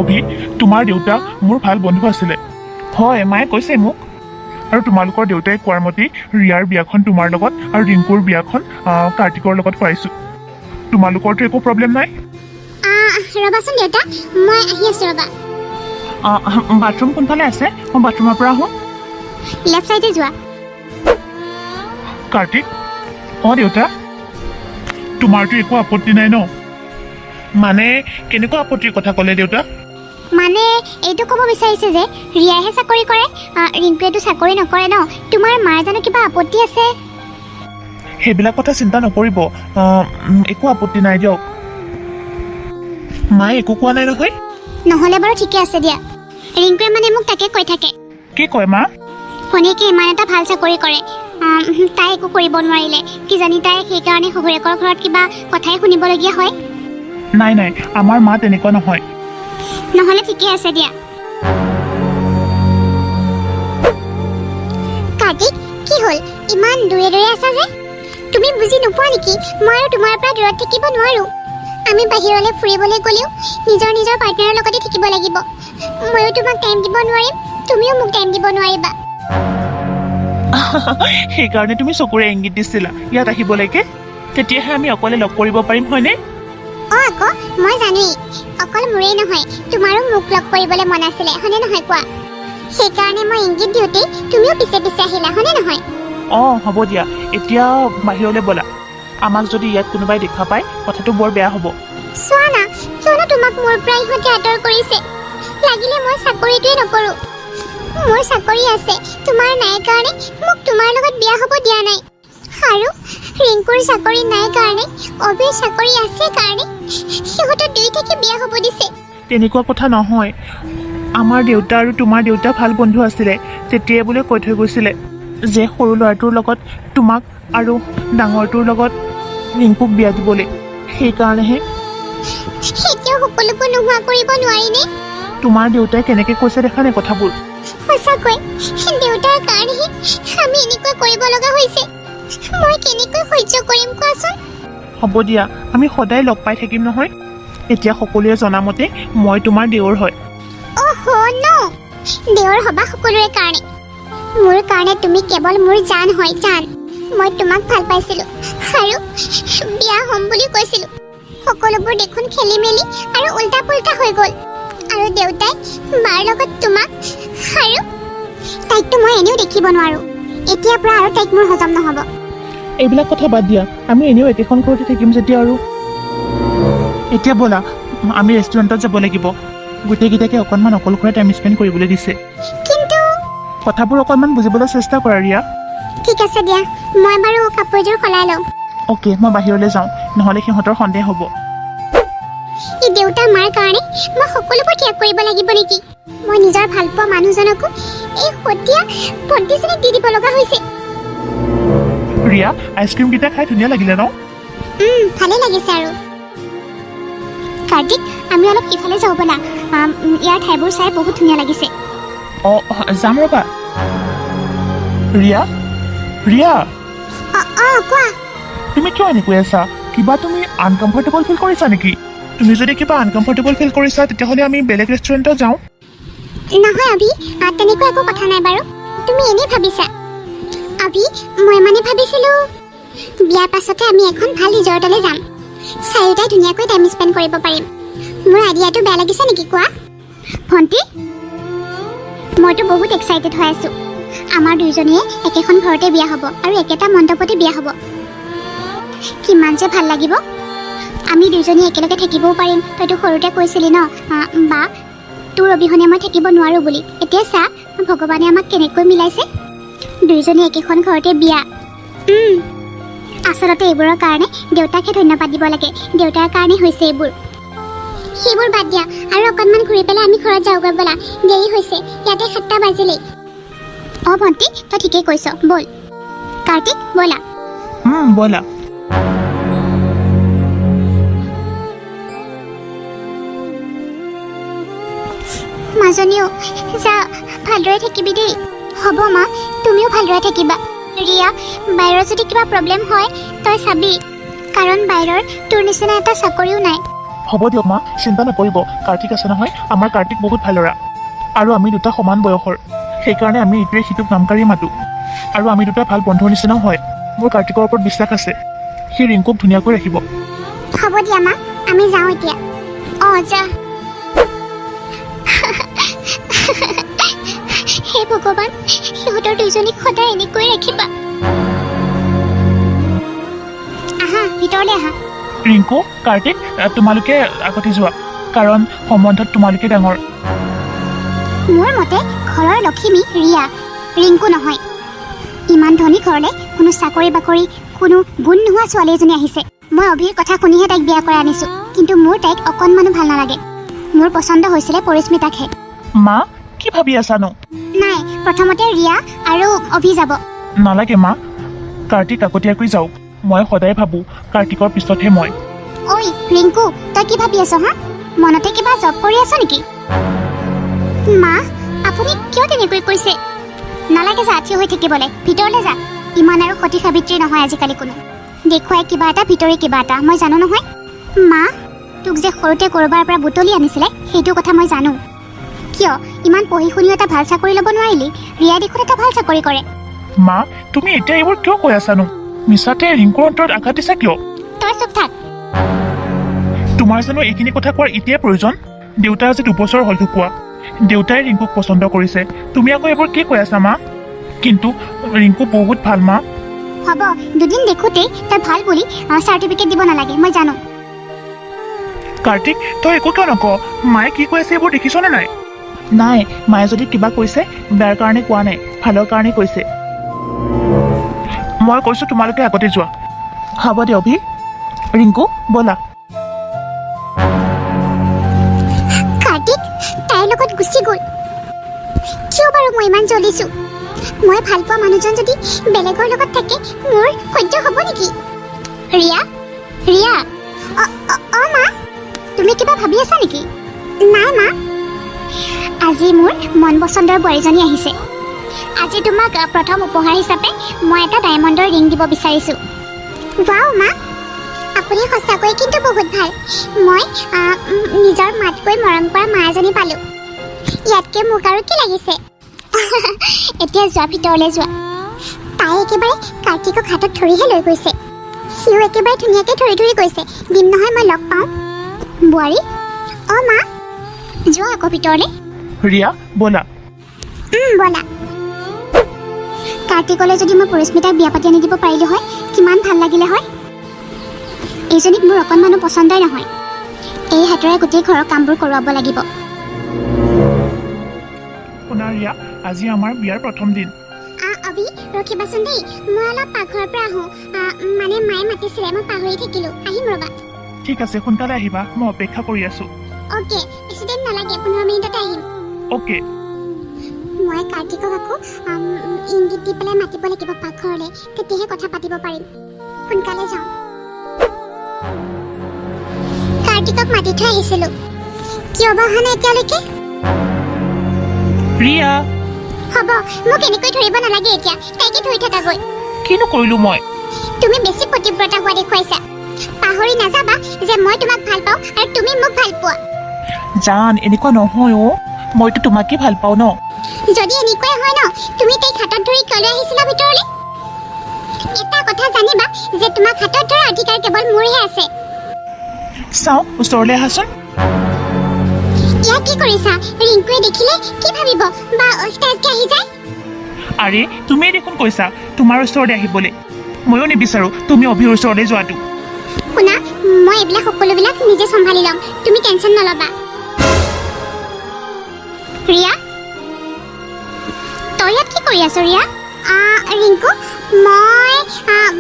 অভি, তোমাৰ দেউতা মোৰ ভাল বন্ধু আছিলে। হয়, মায়ে কৈছে মোক। আৰু তোমালোকৰ দেউতাই কোৱাৰ মতে ৰিয়াৰ বিয়াখন তোমাৰ লগত আৰু ৰিংকুৰ বিয়াখন কাৰ্তিকৰ লগত কৰাইছো। তোমালোকৰতো একো প্ৰব্লেম নাই? ৰবাচোন দেউতা, মই আহি আছো ৰবা। বাথৰুম কোনফালে আছে? মই বাথৰুমৰ পৰা আহোঁ। লেফ্ট চাইডে যোৱা। কাৰ্তিক, দেউতা, তোমাৰতো একো আপত্তি নাই ন? মানে কেনেকুৱা আপত্তিৰ কথা ক'লে দেউতা? মানে এইটো ক'ব বিচাৰিছে যে ৰিয়াইহে চাকৰি কৰে, ৰিংকুৱেতো চাকৰি নকৰে ন। তোমাৰ মাৰ জানো কিবা আপত্তি আছে? সেইবিলাক কথা চিন্তা নকৰিব, একো আপত্তি নাই দিয়ক। মায়ে একো কোৱা নাই নহয়? নহ'লে বাৰু ঠিকে আছে দিয়া। ৰিংকুৱে মানে মোক তাকে কৈ থাকে। কি কয় মা? ভনীয়েকে ইমান এটা ভাল চাকৰি কৰে, তাই একো কৰিব নোৱাৰিলে, কিজানি তাই সেইকাৰণে শহুৰেকৰ ঘৰত কিবা কথাই শুনিবলগীয়া হয়। নাই নাই, আমাৰ মা তেনেকুৱা নহয়। নহ'লে ঠিকে আছে দিয়া। কাৰ্তিক, কি হ'ল ইমান দূৰে দূৰে আছা যে? তুমি বুজি নোপোৱা নেকি? মই আৰু তোমাৰ পৰা দূৰত থাকিব নোৱাৰো। আমি বাহিৰলৈ ফুৰিবলৈ গ'লেও নিজৰ নিজৰ পাৰ্টনাৰৰ লগতে থাকিব লাগিব। ময়ো তোমাক টাইম দিব নোৱাৰিম, তুমিও মোক টাইম দিব নোৱাৰিবা। সেইকাৰণে তুমি চকুৰে ইংগিত দিছিলা ইয়াত আহিবলৈকে? তেতিয়াহে আমি অকলে লগ কৰিব পাৰিম, হয়নে? আকৌ মই জানোৱেই, অকল মোৰেই নহয়, তোমাৰো মোক লগ কৰিবলৈ মন আছিলে, হয়নে নহয় কোৱা? সেইকাৰণে মই ইংগিত দিওঁতেই তুমিও পিছে পিছে আহিলা, হয়নে নহয়? হ'ব দিয়া, এতিয়া বাহিৰলৈ ব'লা। আমাক যদি ইয়াত কোনোবাই দেখা পায় কথাটো বৰ বেয়া হ'ব। চোৱা না, কিয়নো তোমাক মোৰ পৰা ইহঁতে আঁতৰ কৰিছে। লাগিলে মই চাকৰিটোৱে নকৰো, মোৰ চাকৰি আছে, তোমাৰ নাই কাৰণে মোক তোমাৰ লগত বিয়া হ'ব দিয়া নাই। আৰু ৰিংকুৰ চাকৰি নাই কাৰণে, অভিৰ চাকৰি আছে কাৰণে সিহঁতৰ দুয়োটাকে বিয়া হ'ব দিছে। তেনেকুৱা কথা নহয়। আমাৰ দেউতা আৰু তোমাৰ দেউতা ভাল বন্ধু আছিলে। তেতিয়াই বোলে কৈ থৈ গৈছিলে যে সৰু ল'ৰাটোৰ লগত তোমাক আৰু ডাঙৰটোৰ লগত ৰিংকুক বিয়া দিবলৈ। সেইকাৰণেহে। এতিয়াও সকলোবোৰ নোহোৱা কৰিব নোৱাৰিনে? তোমাৰ দেউতাই কেনেকৈ কৈছে দেখা নাই কথাবোৰ? সঁচাকৈ দেউতাৰ কাৰণেহে আমি এনেকুৱা কৰিব লগা হৈছে। মই কেনেকৈ সহ্য কৰিম কোৱাচোন? হ'ব দিয়া, আমি সদায় লগ পাই থাকিম নহয়। এতিয়া সকলোৱে জনামতে মই তোমাৰ দেউৰ হয়। ন, দেউৰ হবা সকলোৰে কাৰণে। মোৰ কাৰণে তুমি কেৱল মোৰ জান হয়, জান। মই তোমাক ভাল পাইছিলো আৰু বিয়া হ'ম বুলি কৈছিলো। সকলোবোৰ দেখোন খেলি মেলি আৰু উল্টা পুল্টা হৈ গ'ল। আৰু দেউতাই বাৰ লগত তোমাক, আৰু তাইকতো মই এনেও দেখিব নোৱাৰো। এতিয়াৰ পৰা আৰু তাইক মোৰ হজম নহ'ব। এইবিলাক কথা বাদ দিয়া, আমি এনেও একেখন ঘৰতে থাকিম যেতিয়া। আৰু এতিয়া ব'লা, আমি ৰেষ্টুৰেণ্টত যাব লাগিব। গোটেইকেইটাকে অকণমান অকলশৰে টাইম স্পেণ্ড কৰিবলৈ দিছে। কিন্তু কথাবোৰ অকণমান বুজিবলৈ চেষ্টা কৰা ৰিয়া। ঠিক আছে দিয়া, মই বাৰু কাপোৰযোৰ সলাই লওঁ। অ'কে, মই বাহিৰলৈ যাওঁ, নহ'লে সিহঁতৰ সন্দেহ হ'ব। এই দেউতা মাৰ কাৰণে মই সকলোবোৰ ত্যাগ কৰিব লাগিব নেকি? মই নিজৰ ভালপোৱা মানুহজনকো এই সতীয়া ভণ্টিজনীক দি দিব লগা হৈছে। ৰিয়া, আইচক্ৰীমকেইটা খাই ধুনীয়া লাগিলে ন? ভালে লাগিছে। আৰু কাৰ্তিক, আমি অলপ ইফালে যাওঁ ব'লা। ইয়াৰ ঠাইবোৰ চাই বহুত ধুনীয়া লাগিছে। যাম ৰ'বা। ৰিয়া, ৰিয়া, কোৱা। তুমি কিয় এনেকৈ আছা? কিবা তুমি আনকমফৰ্টেবল ফিল কৰিছা নেকি? তুমি যদি কিবা আনকমফৰ্টেবল ফিল কৰিছা তেতিয়াহ'লে আমি বেলেগ ৰেষ্টুৰেণ্টত যাওঁ। নহয় অভি, তেনেকুৱা একো কথা নাই বাৰু। তুমি এনেই ভাবিছা। অভি, মই মানে ভাবিছিলো বিয়াৰ পাছতে আমি এখন ভাল ৰিজৰ্টলৈ যাম। চাৰিওটাই ধুনীয়াকৈ টাইম স্পেণ্ড কৰিব পাৰিম। মোৰ আইডিয়াটো বেয়া লাগিছে নেকি কোৱা? ভণ্টি, মইতো বহুত এক্সাইটেড হৈ আছো। আমাৰ দুইজনীয়ে একেখন ঘৰতে বিয়া হ'ব আৰু একেটা মণ্ডপতে বিয়া হ'ব। কিমান যে ভাল লাগিব। আমি দুইজনী একেলগে থাকিবও পাৰিম। তইতো সৰুতে কৈছিলি ন বা তোৰ অবিহনে মই থাকিব নোৱাৰো বুলি। এতিয়া চা, ভগৱানে আমাক কেনেকৈ মিলাইছে। দুইজনী একেখন ঘৰতে বিয়া। আচলতে এইবোৰৰ কাৰণে দেউতাকহে ধন্যবাদ দিব লাগে। দেউতাৰ কাৰণে হৈছে এইবোৰ। সেইবোৰ বাদ দিয়া আৰু অকণমান ঘূৰি পেলাই আমি ঘৰত যাওঁগৈ ব'লা। দেৰি হৈছে, ইয়াতে 7টা বাজিলেই। ভণ্টি, তই ঠিকেই কৈছ, ব'ল। কাৰ্তিক, ব'লা। ব'লা। মাজনীও যা, ভালদৰে থাকিবি দেই। হ'ব মা, তুমিও ভালদৰে থাকিবা। ৰিয়া, বাহিৰৰ যদি কিবা প্ৰব্লেম হয় তই চাবি, কাৰণ বাহিৰৰ তোৰ নিচিনা এটা চাকৰিও নাই। হ'ব দিয়ক মা, চিন্তা নকৰিব। কাৰ্তিক আছে নহয়, আমাৰ কাৰ্তিক বহুত ভাল ল'ৰা। আৰু আমি দুটা সমান বয়সৰ, সেইকাৰণে আমি ইটোৱে সিটোক নাম কাঢ়ি মাতোঁ। আৰু আমি দুটা ভাল বন্ধুৰ নিচিনাও হয়। মোৰ কাৰ্তিকৰ ওপৰত বিশ্বাস আছে, সি ৰিংকুক ধুনীয়াকৈ ৰাখিব। হ'ব দিয়া মা, আমি যাওঁ এতিয়া। অঁ যা। হে ভগৱান, সিহঁতৰ দুইজনীক সদায় এনেকৈ ৰাখিবা। আহা, ভিতৰলৈ আহা। ৰিংকু, কাৰ্তিক, তোমালোকে আগতে যোৱা, কাৰণ সম্বন্ধত তোমালোকে ডাঙৰ। মোৰ মতে ঘৰৰ লখিমী ৰিয়া, ৰিংকু নহয়। ইমান ধনী ঘৰলৈ কোনো চাকৰি বাকৰি, কোনো গুণ নোহোৱা ছোৱালী এজনী আহিছে। মই অভিৰ কথা শুনিহে তাইক বিয়া কৰাই আনিছোঁ, কিন্তু মোৰ তাইক অকণমানো ভাল নালাগে। মোৰ পচন্দ হৈছিলে পৰিস্মিতাকহে। মা, কি ভাবি আছানো? নাই, প্ৰথমতে ৰিয়া আৰু অভি যাব। নালাগে মা, কাৰ্তিক আগতীয়াকৈ যাওক। মই সদায় ভাবোঁ কাৰ্তিকৰ পিছতহে মই। ঐ ৰিংকু, তই কি ভাবি আছ হা? মনতে কিবা জব কৰি আছ নেকি? মা, আপুনি কিয় তেনেকৈ কৈছে? নালাগে যা থিয় হৈ থাকিবলৈ, ভিতৰলৈ যা। ইমান আৰু সতী সাবিত্ৰী নহয় আজিকালি কোনো। দেখুৱাই কিবা এটা, ভিতৰি কিবা এটা, মই জানো নহয়। মা, তোক যে সৰুতে ক'ৰবাৰ পৰা বুটলি আনিছিলে, সেইটো কথা মই জানো। কিয় ইমান পঢ়ি শুনিও এটা ভাল চাকৰি ল'ব নোৱাৰিলি? ৰিয়াই দেখোন এটা ভাল চাকৰি কৰে। মা, তুমি এতিয়া এইবোৰ কিয় কৈ আছানো? মিছাতে ৰিংকুৰ অন্তৰত আঘাত দিছা কিয়? তই চুপ থাক। তোমাৰ জানো এইখিনি কথা কোৱাৰ এতিয়াই প্ৰয়োজন? দেউতা আজি 2 বছৰ হ'ল ঢুকুৱা। দেউতাই ৰিংকুক পচন্দ কৰিছে, তুমি আকৌ এইবোৰ কি কৈ আছা মা? কিন্তু ৰিংকু বহুত ভাল মা। হ'ব, দুদিন দেখোঁতেই তই ভাল বুলি চাৰ্টিফিকেট দিব নালাগে, মই জানো। কাৰ্তিক, তই একো কিয় নক? মায়ে কি কৈ আছে এইবোৰ দেখিছনে নাই? নাই, মায়ে যদি কিবা কৈছে বেয়াৰ কাৰণে কোৱা নাই, ভালৰ কাৰণে কৈছে। মই কৈছোঁ তোমালোকে আগতে যোৱা। হ'ব দে অভি। ৰিংকু, ব'লা। কাৰ্তিক তাইৰ লগত গুচি গ'ল। কিয় বাৰু মই ইমান জ্বলিছোঁ? মই ভাল পোৱা মানুহজন যদি বেলেগৰ লগত থাকে, মোৰ সহ্য হ'ব নেকি? ৰিয়া, ৰিয়া। অঁ মা, তুমি কিবা ভাবি আছা নেকি? নাই মা, আজি মোৰ মন পচন্দৰ বোৱাৰীজনী আহিছে। আজি তোমাক প্ৰথম উপহাৰ হিচাপে মই এটা ডায়মণ্ডৰ ৰিং দিব বিচাৰিছোঁ। ৱাও মা, আপুনি সঁচাকৈ কিন্তু বহুত ভাল। মই নিজৰ মাতকৈ মৰম কৰা মা এজনী পালোঁ। ইয়াতকৈ মোক আৰু কি লাগিছে? এতিয়া যোৱা, ভিতৰলৈ যোৱা। তাই একেবাৰে কাৰ্তিকক হাতত ধৰিহে লৈ গৈছে। সিও একেবাৰে ধুনীয়াকৈ ধৰি ধৰি গৈছে, দিম নহয় মই লগ পাওঁ। বোৱাৰী, অঁ মা, যোৱা আকৌ ভিতৰলৈ। ৰিয়া, ব'লা। ব'লা। কাৰ্তিকলৈ যদি মই পৰিস্মিতাক বিয়া পাতি আনি দিব পাৰিলোঁ হয়, কিমান ভাল লাগিলে হয়। এইজনীক মোৰ অকণমানো পচন্দই নহয়। এই হাতেৰে গোটেই ঘৰৰ কামবোৰ কৰোৱাব লাগিব। শুনা ৰিয়া, আজি আমাৰ বিয়াৰ প্ৰথম দিন। অভি, ৰখিবাচোন দেই, মই অলপ পাকঘৰৰ পৰা আহোঁ। মানে মায়ে মাতিছিলে, মই পাহৰি থাকিলোঁ। আহিম ৰ'বা। ঠিক আছে, সোনকালে আহিবা, মই অপেক্ষা কৰি আছোঁ। অ'কে, বেছি টাইম নালাগে, 15 মিনিটতে আহিম। অ'কে। মই কাৰ্তিকক আকৌ ইংগিত দি পেলাই মাতিব লাগিব পাকঘৰলৈ, তেতিয়াহে কথা পাতিব পাৰিম। সোনকালে যাওঁ। কাৰ্তিকক মাতি থৈ আহিছিলোঁ, কিয় বা অহা নাই এতিয়ালৈকে? ৰিয়া, হ'ব, মোক এনেকৈ ধৰিব নালাগে এতিয়া, তাইকে ধৰি থাকাগৈ। কিনো কৰিলোঁ মই? তুমি বেছি প্ৰতিব্ৰতা হোৱা দেখুৱাইছা। পাহৰি নাযাবা যে মই তোমাক ভাল পাওঁ আৰু তুমি মোক ভাল পোৱা। জান, এনেকুৱা নহয় অ', মইতো তোমাকে ভাল পাওঁ ন। যদি এনেকুৱাই হয় ন, তুমি তাইক হাতত ধৰি কিয় লৈ আহিছিলা ভিতৰলৈ? এটা কথা জানিবা যে তোমাক হাতত ধৰা অধিকাৰ কেৱল মোৰহে আছে। চাওঁ, ওচৰলৈ আহাচোন। ইয়াত কি কৰিছা? ৰিংকুৱে দেখিলে কি ভাবিব? বা তাইকে আহি যায়। আৰে, তুমিয়ে দেখোন কৈছা তোমাৰ ওচৰলৈ আহিবলৈ। ময়ো নিবিচাৰোঁ তুমি অভিৰ ওচৰলৈ যোৱাটো। শুনা, মই এইবিলাক সকলোবিলাক নিজে চম্ভালি ল'ম, তুমি টেনশ্যন নল'বা। ৰিয়া, তই ইয়াত কি কৰি আছ ৰিয়া? ৰিংকু,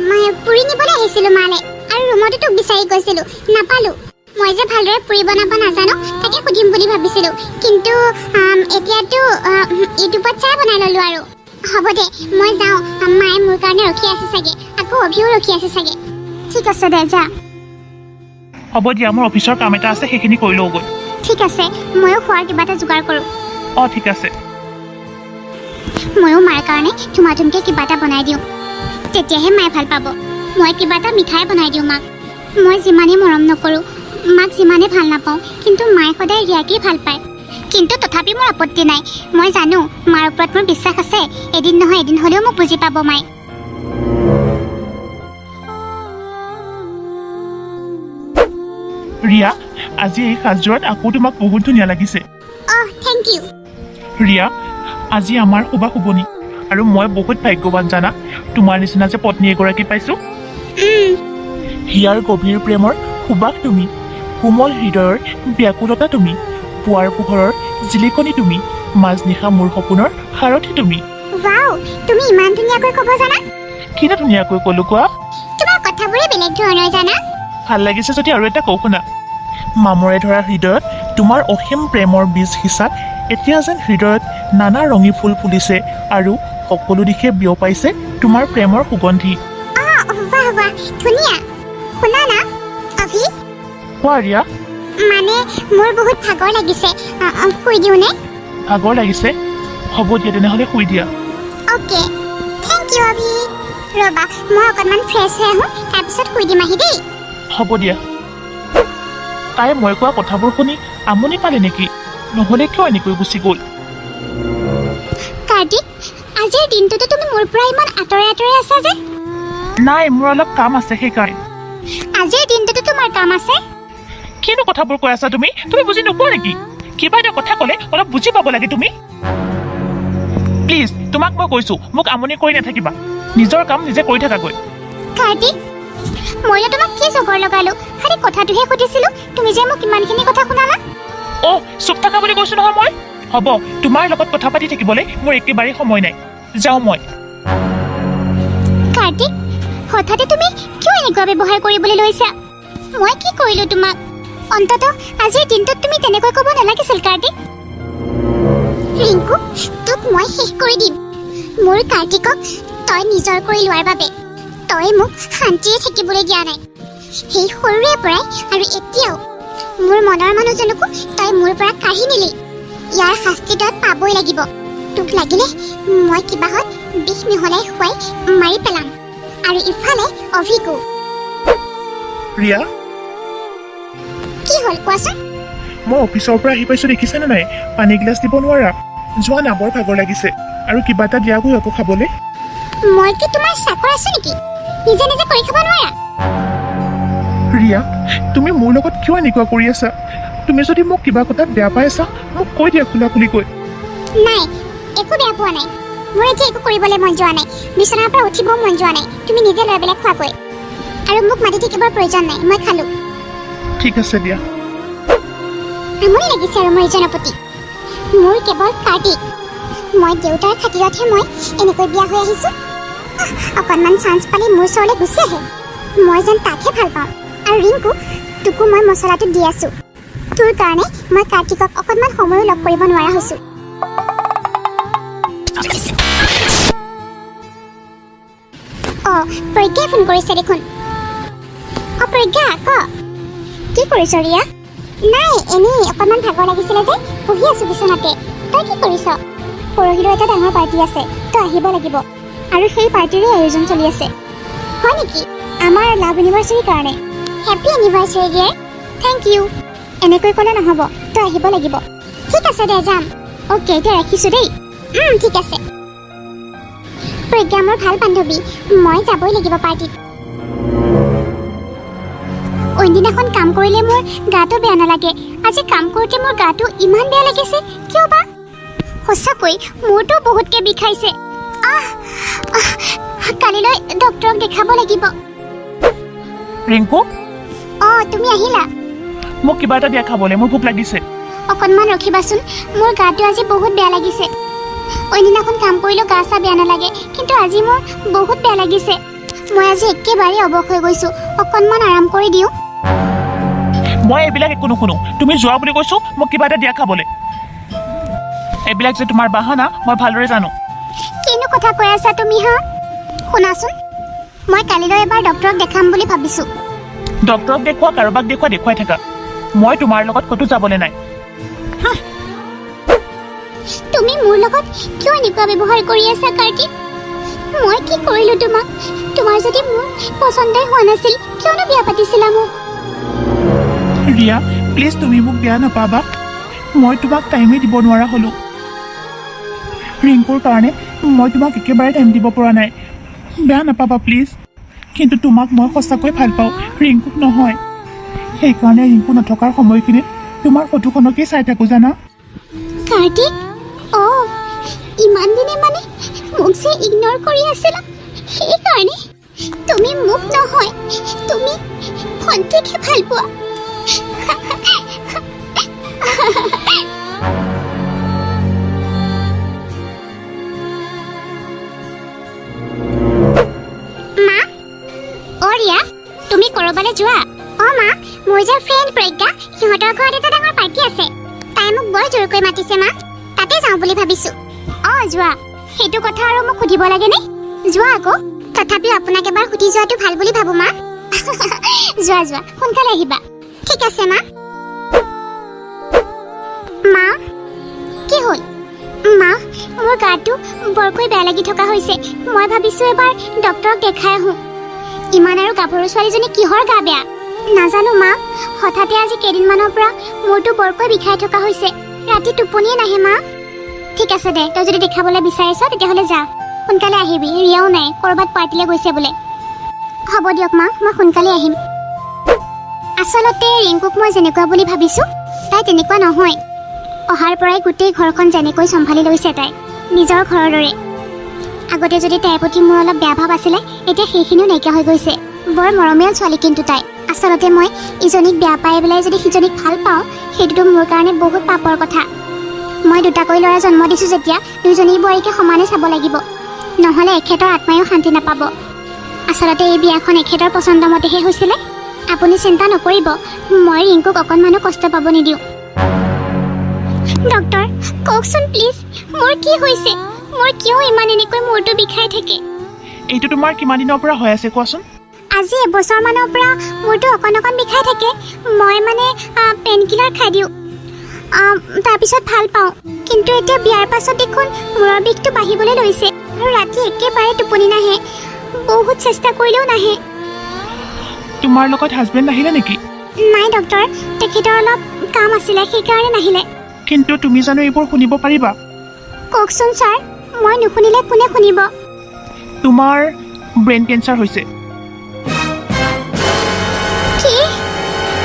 মই পুৰি নিবলৈ আহিছিলোঁ মালে, আৰু ৰুমতো তোক বিচাৰি গৈছিলোঁ, নাপালোঁ। মই যে ভালদৰে পুৰি বনাব নাজানো, তাকে সুধিম বুলি ভাবিছিলোঁ, কিন্তু এতিয়াতো ইউটিউবত চাই বনাই ল'লোঁ আৰু। হ'ব দে, মই যাওঁ, মায়ে মোৰ কাৰণে ৰখি আছে চাগে, আকৌ অভিও ৰখি আছে চাগে। ঠিক আছে দে, যা। হ'ব দিয়া, মোৰ অফিচৰ কাম এটা আছে, সেইখিনি কৰি লওঁগৈ। ঠিক আছে, ময়ো খোৱাৰ কিবা এটা যোগাৰ কৰোঁ। অঁ, ঠিক আছে। ময়ো মাৰ কাৰণে ধুমাধুমকৈ কিবা এটা বনাই দিওঁ, তেতিয়াহে মায়ে ভাল পাব। মই কিবা এটা মিঠাই বনাই দিওঁ মাক। মই যিমানেই মৰম নকৰোঁ, মাক যিমানে ভাল নাপাওঁ কিন্তু মায়ে সদায় ৰিয়াকেই ভাল পায় কিন্তু তথাপি মোৰ আপত্তি নাই মই জানো মাৰ ওপৰত মোৰ বিশ্বাস আছে এদিন নহয় এদিন হ'লেও মোক বুজি পাব মায়ে ৰিয়া আজি এই সাজযোৰত আকৌ তোমাক বহুত ধুনীয়া লাগিছে থেংক ইউ ৰিয়া আজি আমাৰ শুভা শুভনি আৰু মই বহুত ভাগ্যৱান জানা তোমাৰ নিচিনা যে পত্নী এগৰাকী পাইছো হিয়াৰ গভীৰ প্ৰেমৰ সুবাস তুমি কোমল হৃদয়ৰ ব্যাকুলতা তুমি পুৱাৰ পোহৰৰ জিলিকনি তুমি মাজনিশা মোৰ সপোনৰ সাৰথি তুমি ৱাও তুমি ইমান ধুনীয়াকৈ ক'ব জানা কিনে ধুনীয়াকৈ ক'লো কোৱা তোমাৰ কথাবোৰে বেলেগ ধৰণৰ জানা ভাল লাগিছে যদি আৰু এটা কওঁ শুনা মামৰে ধৰা হৃদয়ত তোমাৰ অসীম প্ৰেমৰ বীজ সিঁচাত এতিয়া যেন হৃদয়ত নানা ৰঙী ফুল ফুলিছে আৰু সকলো দিশে বিয়পাইছে তোমাৰ প্ৰেমৰ সুগন্ধি বাহ ধুনীয়া শুনা না অভি কোৱা ৰিয়া মানে মোৰ বহুত ভাগৰ লাগিছে শুই দিওঁনে ভাগৰ লাগিছে হ'ব দিয়া তেনেহ'লে শুই দিয়া অ'কে থেংক ইউ অভি ৰ'বা মই অকণমান ফ্ৰেছ হৈ আহোঁ তাৰপিছত শুই দিম আহি দেই হ'ব দিয়া তাই মই কোৱা কথাবোৰ শুনি আমনি পালে নেকি নহ'লে কিয় এনেকৈ গুচি গ'ল কাৰ্তিক আজিৰ দিনটোতো তুমি মোৰ পৰা ইমান আঁতৰে আঁতৰে আছা যে নাই মোৰ অলপ কাম আছে সেইকাৰণে আজিৰ দিনটোতো তোমাৰ কাম আছে কিনো কথাবোৰ কৈ আছা তুমি বুজি নোপোৱা নেকি কিবা এটা কথা ক'লে অলপ বুজি পাব লাগে তুমি প্লিজ তোমাক মই কৈছো মোক আমনি কৰি নাথাকিবা নিজৰ কাম নিজে কৰি থাকাগৈ কাৰ্তিক মইনো তোমাক কি জগৰ লগালো খালি কথাটোহে সুধিছিলো তুমি যে মোক ইমানখিনি কথা শুনালা চুপ থাকা বুলি কৈছো নহয় মই হ'ব তোমাৰ লগত কথা পাতি থাকিবলৈ মোৰ একেবাৰে সময় নাই যাওঁ মই কাৰ্তিক হঠাতে তুমি কিয় এনেকুৱা ব্যৱহাৰ কৰিবলৈ লৈছা মই কি কৰিলো তোমাক অন্ততঃ আজিৰ দিনটোত তুমি তেনেকৈ ক'ব নালাগিছিল কাৰ্তিক ৰিংকু তোক মই শেষ কৰি দিম মোৰ কাৰ্তিকক তই নিজৰ কৰি লোৱাৰ বাবে তই মোক শান্তিৰে থাকিবলৈ দিয়া নাই সেই সৰুৰে পৰাই আৰু এতিয়াও মোৰ মনৰ মানুহজনকো তই মোৰ পৰা কাঢ়ি নিলি ইয়াৰ শাস্তি তই পাবই লাগিব তোক লাগিলে মই কিবাহত বিষ মিহলাই খুৱাই মাৰি পেলাম আৰু ইফালে অভিকো ৰিয়া কি হ'ল কোৱাচোন মই অফিচৰ পৰা আহি পাইছো দেখিছানে নাই পানী গিলাচ দিব নোৱাৰা যোৱা না বৰ ভাগৰ লাগিছে আৰু কিবা এটা দিয়াগৈ আকৌ খাবলৈ মই কি তোমাৰ চাকৰ আছো নেকি নিজে নিজে কৰি খাব নোৱাৰা ৰিয়া তুমি মোৰ লগত কিয় এনেকুৱা কৰি আছা তুমি যদি মোক কিবা কথাত বেয়া পাই আছা মোক কৈ দিয়া খোলা খুলিকৈ নাই একো বেয়া পোৱা নাই মোৰ এতিয়া একো কৰিবলৈ মন যোৱা নাই বিচনাৰ পৰা উঠিবও মন যোৱা নাই তুমি নিজে লৈ পেলাই খোৱাকৈ আৰু মোক মাতি থাকিবৰ প্ৰয়োজন নাই মই খালো ঠিক আছে দিয়া আমনি লাগিছে আৰু মোৰ ইজনৰ প্ৰতি মোৰ কেৱল কাৰ্তিক মই দেউতাৰ খাতিৰতহে মই এনেকৈ বিয়া হৈ আহিছো অকণমান চান্স পালে মোৰ ওচৰলৈ গুচি আহে মই যেন তাকহে ভাল পাওঁ আৰু ৰিংকু তোকো মই মছলাটো দি আছো তোৰ কাৰণে মই কাৰ্তিকক অকণমান সময়ো লগ কৰিব নোৱাৰা হৈছো প্ৰজ্ঞাই ফোন কৰিছে দেখোন প্ৰজ্ঞা ক কি কৰিছ ৰিয়া নাই এনেই অকণমান ভাগৰ লাগিছিলে যে বহি আছো বিচনাতে তই কি কৰিছ পৰহিলৈ এটা ডাঙৰ পাৰ্টি আছে তই আহিব লাগিব আৰু সেই পাৰ্টিৰে আয়োজন চলি আছে হয় নেকি আমাৰ লাভ এনিভাৰ্চাৰীৰ কাৰণে happy anniversary dear thank you এনেকৈ ক'লে নহ'ব তই আহিব লাগিব ঠিক আছে দে যাম অ'কে এতিয়া ৰাখিছোঁ দেই ঠিক আছে প্ৰজ্ঞা মোৰ ভাল বান্ধৱী মই যাবই লাগিব পাৰ্টিত অইনদিনাখন কাম কৰিলে মোৰ গাটো বেয়া নালাগে আজি কাম কৰোঁতে মোৰ গাটো ইমান বেয়া লাগিছে কিয় বা সঁচাকৈ মোৰতো বহুতকৈ বিষাইছে কালিলৈ ডক্তৰক দেখাব লাগিব ৰিংকু তুমি আহিলা মোক কিবা এটা দিয়া খাবলৈ মোৰ ভোক লাগিছে অকণমান ৰখিবাচোন মোৰ গাটো আজি বহুত বেয়া লাগিছে অইনদিনাখন কাম কৰিলেও গা চা বেয়া নালাগে কিন্তু আজি মোৰ বহুত বেয়া লাগিছে মই আজি একেবাৰে অৱস হৈ গৈছো অকণমান আৰাম কৰি দিওঁ মই এইবিলাক একো নুশুনো তুমি যোৱা বুলি কৈছো মোক কিবা এটা দিয়া খাবলৈ এইবিলাক যে তোমাৰ বাহানা মই ভালদৰে জানো কিনো কথা কৈ আছা তুমি হা শুনাচোন মই কালিলৈ এবাৰ ডক্তৰক দেখাম বুলি ভাবিছো ডক্তৰক দেখুওৱা কাৰোবাক দেখুৱাই থাকা মই তোমাৰ লগত ক'তো যাবলৈ নাই তুমি মোৰ লগত কিয় এনেকুৱা ব্যৱহাৰ কৰি আছা কাৰ্তিক মই কি কৰিলো তোমাক তোমাৰ যদি মোৰ পচন্দই হোৱা নাছিল কিয়নো বিয়া পাতিছিলা মোক ৰিয়া প্লিজ তুমি মোক বেয়া নাপাবা মই তোমাক টাইমেই দিব নোৱাৰা হ'লোঁ ৰিংকুৰ কাৰণে মই তোমাক একেবাৰে টাইম দিব পৰা নাই বেয়া নাপাবা প্লিজ কিন্তু তোমাক মই সঁচাকৈ ভাল পাওঁ ৰিংকুক নহয় সেইকাৰণে ৰিংকু নথকাৰ সময়খিনিত তোমাৰ ফটোখনকেই চাই থাকোঁ জানা কাৰ্তিক ইমান দিনে মানে মোক যে ইগন'ৰ কৰি আছিলা সেইকাৰণে তুমি মোক নহয় তুমি ভণ্টিকহে ভাল পোৱা মা ৰিয়া তুমি ক'ৰবালৈ যোৱা মা মোৰ যে ফ্ৰেণ্ড প্ৰজ্ঞা সিহঁতৰ ঘৰত এটা ডাঙৰ পাৰ্টি আছে তাই মোক বৰ জোৰকৈ মাতিছে মা তাতে যাওঁ বুলি ভাবিছোঁ যোৱা সেইটো কথা আৰু মোক সুধিব লাগেনে যোৱা আকৌ তথাপিও আপোনাক এবাৰ সুধি যোৱাটো ভাল বুলি ভাবোঁ মা যোৱা সোনকালে আহিবা ঠিক আছে মা মা কি হ'ল মা মোৰ গাটো বৰকৈ বেয়া লাগি থকা হৈছে মই ভাবিছোঁ এবাৰ ডক্তৰক দেখাই আহোঁ ইমান আৰু গাভৰু ছোৱালীজনী কিহৰ গা বেয়া নাজানো মা হঠাতে আজি কেইদিনমানৰ পৰা মূৰটো বৰকৈ বিষাই থকা হৈছে ৰাতি টোপনিয়ে নাহে মা ঠিক আছে দে তই যদি দেখাবলৈ বিচাৰিছ তেতিয়াহ'লে যা সোনকালে আহিবি ৰিয়াও নাই ক'ৰবাত পাৰ্টিলৈ গৈছে বোলে হ'ব দিয়ক মা মই সোনকালে আহিম আচলতে ৰিংকুক মই যেনেকুৱা বুলি ভাবিছোঁ তাই তেনেকুৱা নহয় অহাৰ পৰাই গোটেই ঘৰখন যেনেকৈ চম্ভালি লৈছে তাই নিজৰ ঘৰৰ দৰে আগতে যদি তাইৰ প্ৰতি মোৰ অলপ বেয়া ভাৱ আছিলে এতিয়া সেইখিনিও নাইকিয়া হৈ গৈছে বৰ মৰমীয়াল ছোৱালী কিন্তু তাই আচলতে মই ইজনীক বেয়া পাই পেলাই যদি সিজনীক ভাল পাওঁ সেইটোতো মোৰ কাৰণে বহুত পাপৰ কথা মই দুটাকৈ ল'ৰা জন্ম দিছোঁ যেতিয়া দুইজনী বোৱাৰীকে সমানে চাব লাগিব নহ'লে এখেতৰ আত্মায়ো শান্তি নাপাব আচলতে এই বিয়াখন এখেতৰ পচন্দ মতেহে হৈছিলে আপুনি চিন্তা নকৰিব মই ৰিংকুক অকণমানো কষ্ট পাব নিদিওঁ ডক্টৰ কওকচোন প্লিজ মোৰ কি হৈছে মোৰ কিয় ইমান এনেকৈ মূৰটো বিষাই থাকে এইটো তোমাৰ কিমান দিনৰ পৰা হৈ আছে কোৱাচোন আজি এবছৰমানৰ পৰা মূৰটো অকণ বিষাই থাকে মই মানে পেইন কিলাৰ খাই দিওঁ তাৰপিছত ভাল পাওঁ কিন্তু এতিয়া বিয়াৰ পাছত দেখোন মূৰৰ বিষটো বাঢ়িবলৈ লৈছে আৰু ৰাতি একেবাৰে টোপনি নাহে বহুত চেষ্টা কৰিলেও নাহে তোমাৰ লগত হাজবেণ্ড নাহিলে নেকি নাই ডক্টৰ তেখেতৰ অলপ কাম আছিলে সেইকাৰণে নাহিলে কিন্তু তুমি জানো এইবোৰ শুনিব পাৰিবা কওকচোন ছাৰ মই নুশুনিলে কোনে শুনিব তোমাৰ ব্ৰেইন কেঞ্চাৰ হৈছে কি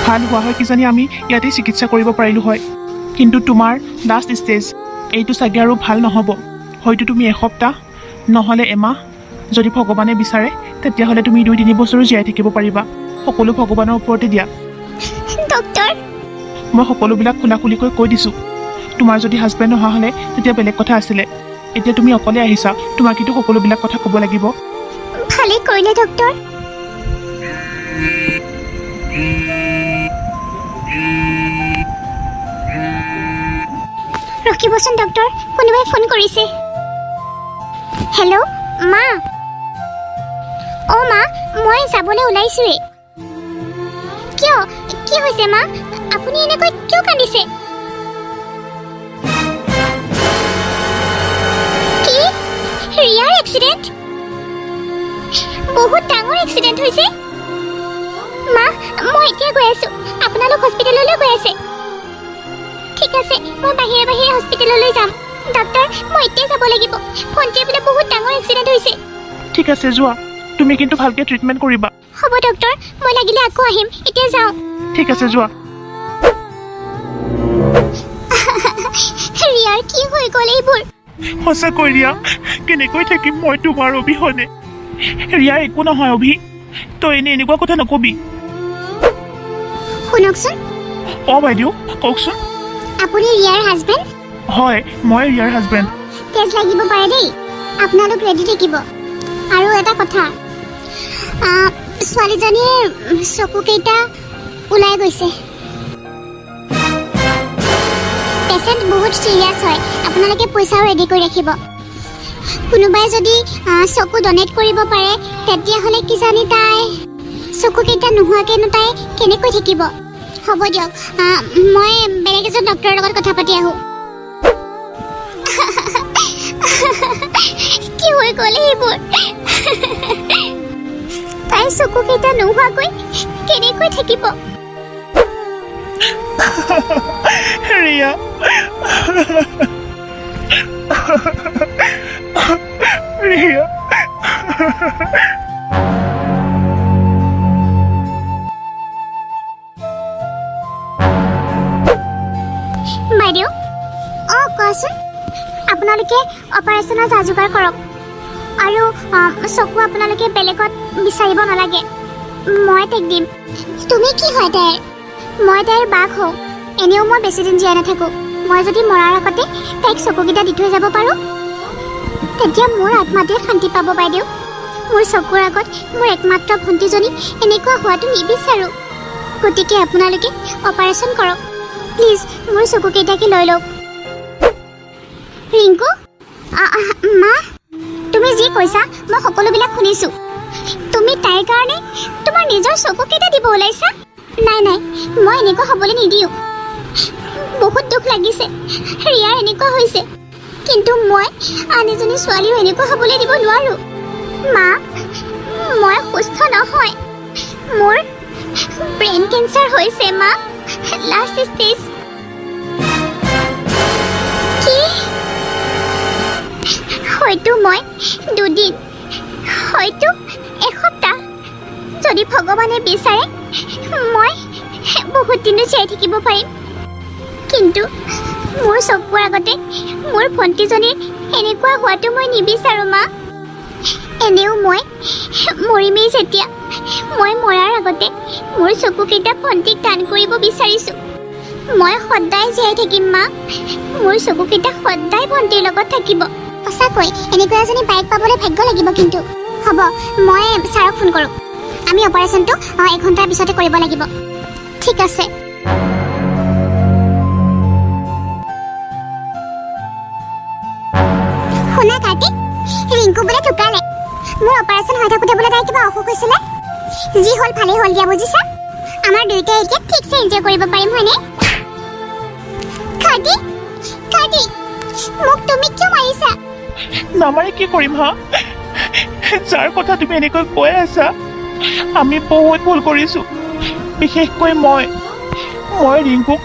ভাল হোৱা হয় কিজানি আমি ইয়াতে চিকিৎসা কৰিব পাৰিলোঁ হয় কিন্তু তোমাৰ লাষ্ট ষ্টেজ এইটো চাগে আৰু ভাল নহ'ব হয়তো তুমি এসপ্তাহ নহ'লে এমাহ যদি ভগৱানে বিচাৰে তেতিয়াহ'লে তুমি 2-3 বছৰো জীয়াই থাকিব পাৰিবা সকলো ভগৱানৰ ওপৰতে দিয়া ডক্টৰ মই সকলোবিলাক খোলাখুলিকৈ কৈ দিছোঁ তোমাৰ যদি হাজবেণ্ড অহা হ'লে তেতিয়া বেলেগ কথা আছিলে এতিয়া তুমি অকলে আহিছা তোমাক কিন্তু সকলোবিলাক কথা ক'ব লাগিব ভালেই কৰিলে ডক্টৰ ৰখিবচোন ডক্টৰ কোনোবাই ফোন কৰিছে হেল্ল' মা মা মই যাবলৈ ওলাইছোৱেই কিয় কি হৈছে মা আপুনি এনেকৈ কিয় কান্দিছে কি ৰিয়াৰ এক্সিডেণ্ট বহুত ডাঙৰ এক্সিডেণ্ট হৈছে মা মই এতিয়া গৈ আছোঁ আপোনালোক হস্পিটেললৈ গৈ আছে ঠিক আছে মই বাহিৰে হস্পিটেললৈ যাম ডক্টৰ মই এতিয়া যাব লাগিব ভণ্টিৰ বোলে বহুত ডাঙৰ এক্সিডেণ্ট হৈছে ঠিক আছে যোৱা তুমি কিন্তু ভালকৈ ট্ৰিটমেণ্ট কৰিবা হ'ব ডক্টৰ মই লাগিলে আকৌ আহিম এতিয়া যাওঁ ঠিক আছে যোৱা ৰিয়াৰ কি হৈ গ'ল এইবোৰ সঁচাকৈ ৰিয়া কেনেকৈ থাকিম মই তোমাৰ অবিহনে ৰিয়াৰ একো নহয় অভি তই এনেকুৱা কথা নকবি শুনকচোন বাইদেউ কওকচোন আপুনি ৰিয়াৰ হাজবেণ্ড হয় মই ৰিয়াৰ হাজবেণ্ড তেজ লাগিব পাৰে দেই আপোনালোক ৰেডি থাকিব আৰু এটা কথা ছোৱালীজনীৰ চকুকেইটা ওলাই গৈছে পেচেণ্ট বহুত চিৰিয়াছ হয় আপোনালোকে পইচাও ৰেডি কৰি ৰাখিব কোনোবাই যদি চকু ডনেট কৰিব পাৰে তেতিয়াহ'লে কিজানি তাই চকুকেইটা নোহোৱাকৈনো তাই কেনেকৈ থাকিব হ'ব দিয়ক মই বেলেগ এজন ডক্টৰৰ লগত কথা পাতি আহোঁ কি হৈ গ'ল এইবোৰ তাইৰ চকুকেইটা নোহোৱাকৈ কেনেকৈ থাকিব ৰিয়া ৰিয়া বাইদেউ কোৱাচোন আপোনালোকে অপাৰেশ্যনৰ যা যোগাৰ কৰক আৰু চকু আপোনালোকে বেলেগত বিচাৰিব নালাগে মই তাইক দিম তুমি কি হয় তাইৰ মই তাইৰ বাক হওঁ এনেও মই বেছিদিন জীয়াই নাথাকোঁ মই যদি মৰাৰ আগতে তাইক চকুকেইটা দি থৈ যাব পাৰোঁ তেতিয়া মোৰ আত্মাটোৱে শান্তি পাব বাইদেউ মোৰ চকুৰ আগত মোৰ একমাত্ৰ ভণ্টিজনী এনেকুৱা হোৱাটো নিবিচাৰোঁ গতিকে আপোনালোকে অপাৰেশ্যন কৰক প্লিজ মোৰ চকুকেইটাকে লৈ লওক ৰিংকু মা তুমি যি কৈছা মই সকলোবিলাক শুনিছোঁ তুমি তাইৰ কাৰণে তোমাৰ নিজৰ চকুকেইটা দিব ওলাইছা নাই নাই মই এনেকুৱা হ'বলৈ নিদিওঁ বহুত দুখ লাগিছে ৰিয়াৰ এনেকুৱা হৈছে কিন্তু মই আন এজনী ছোৱালীও এনেকুৱা হ'বলৈ দিব নোৱাৰোঁ মা মই সুস্থ নহয় মোৰ ব্ৰেইন কেঞ্চাৰ হৈছে মা লাষ্ট ষ্টেজ কি হয়তো মই দুদিন হয়তো এসপ্তাহ যদি ভগৱানে বিচাৰে মই বহুত দিনো জীয়াই থাকিব পাৰিম কিন্তু মোৰ চকুৰ আগতে মোৰ ভণ্টিজনীৰ এনেকুৱা হোৱাটো মই নিবিচাৰোঁ মা এনেও মই মৰিমেই যেতিয়া মই মৰাৰ আগতে মোৰ চকুকেইটা ভণ্টিক দান কৰিব বিচাৰিছোঁ মই সদায় জীয়াই থাকিম মা মোৰ চকুকেইটা সদায় ভণ্টিৰ লগত থাকিব সঁচাকৈ এনেকুৱা এজনী বাইক পাবলৈ ভাগ্য লাগিব কিন্তু হ'ব মই ছাৰক ফোন কৰোঁ আমি অপাৰেশ্যনটো 1 ঘণ্টাৰ পিছতে কৰিব লাগিব ঠিক আছে শুনা কাৰ্তিক ৰিংকু বোলে ঢুকালে মোৰ অপাৰেশ্যন হৈ থাকোঁতে বোলে তাই কিবা অসুখ হৈছিলে যি হ'ল ভালেই হ'ল দিয়া বুজিছা আমাৰ দুয়োটাই এতিয়া ঠিকছে এনজয় কৰিব পাৰিম হয়নে কাৰ্তিক কাৰ্তিক মোক তুমি কিয় মাৰিছা নামাৰি কি কৰিম হা যাৰ কথা তুমি এনেকৈ কৈ আছা আমি বহুত ভুল কৰিছোঁ বিশেষকৈ মই ৰিংকুক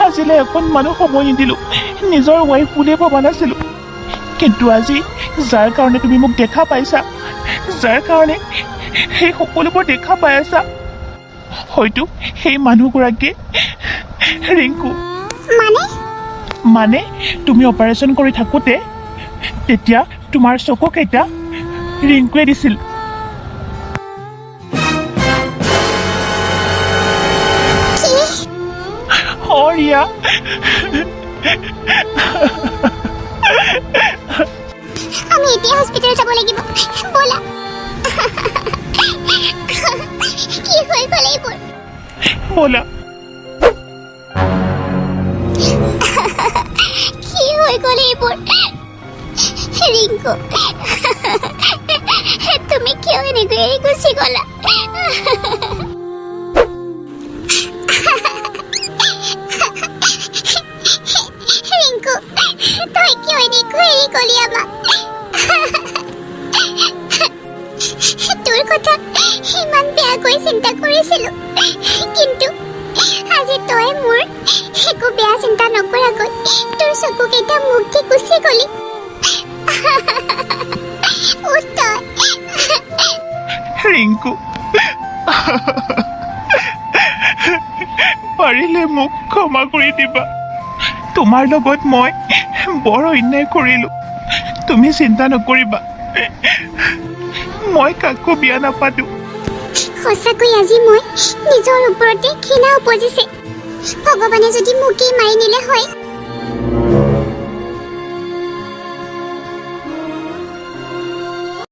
আজিলৈ অকণমানো সময় নিদিলোঁ নিজৰ ৱাইফ বুলিয়ে ভবা নাছিলোঁ কিন্তু আজি যাৰ কাৰণে তুমি মোক দেখা পাইছা যাৰ কাৰণে সেই সকলোবোৰ দেখা পাই আছা হয়তো সেই মানুহগৰাকীয়ে ৰিংকু মানে তুমি অপাৰেশ্যন কৰি থাকোঁতে তেতিয়া তোমাৰ চকুকেইটা ৰিংকুৱে দিছিল ৰিয়া আমি এতিয়া হস্পিটেল যাব লাগিব ব'লা কি হৈ গ'ল এইবোৰ ব'লা কি হৈ গ'ল এইবোৰ ৰিংকু তুমি কিয় এনেকৈ এৰি গুচি গ'লা ৰিংকু তই কিয় এনেকৈ এৰি গ'লি আমাক তোৰ কথা ইমান বেয়াকৈ চিন্তা কৰিছিলোঁ কিন্তু আজি তই মোৰ একো বেয়া চিন্তা নকৰাকৈ তোৰ চকুকেইটা মুখ দি গুচি গ'লি ৰিংকু পাৰিলে মোক ক্ষমা কৰি দিবা তোমাৰ লগত মই বৰ অন্যায় কৰিলোঁ তুমি চিন্তা নকৰিবা মই কাকো বিয়া নাপাতো সঁচাকৈ আজি মই নিজৰ ওপৰতে ঘৃণা উপজিছে ভগৱানে যদি মোকেই মাৰি নিলে হয়